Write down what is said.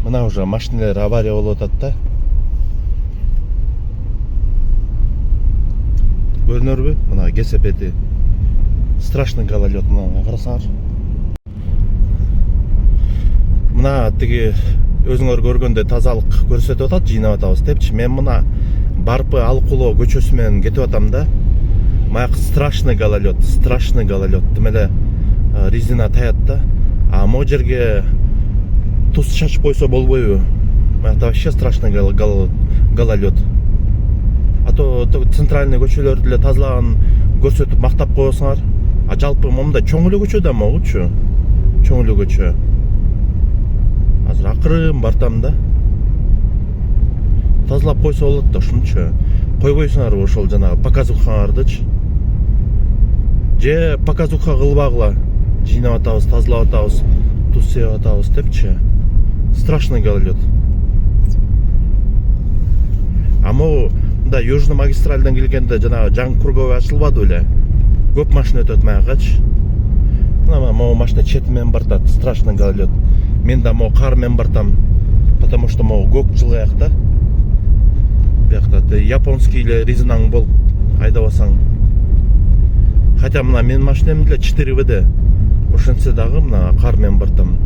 Мына уже машиналар авария болуп атат да. Көрүнөрбү? Мына кесепети. Страшный гололед, мына карасаңар. Мына тиги өзүңөр көргөндөй тазалык көрсөтүп атат, жыйнап атабыз депчи. Мен мына Барпы Алкулоо көчөсү менен кетип атам да. Маяк страшный гололед. Тим эле резина таят да. А могу жерге туз чачып койсо болбойбу? Маякта вообще страшный гололед. А то центральный көчөлөрдү эле тазалаган көрсөтүп мактап коесуңар. А жалпы момунда чоң эле көчө да могучу. Чоң эле көчө. Азыр акырын бартам да. Тазалап койсо болот да ушунчу. Койбойсуңарбы ошол жанагы показухаңардычы? Же показуха кылбагыла. Жыйнап атабыз, тазалап атабыз, туз себип атабыз депчи. Страшный гололед. А могу мында Южный магистральдан келгенде жанагы жаңы круговой ачылбады беле? Көп машина өтөт маягачы. Мына могу машина четимен бартат. Страшный гололед. Мен да могу кар менен бартам. Потому что могу көк жылгаяк да. Биякта японский эле резинаң болуп айдабасаң. Хотя мына менин машинам деле 4WD. Ошентсе дагы мына кар менен бартам.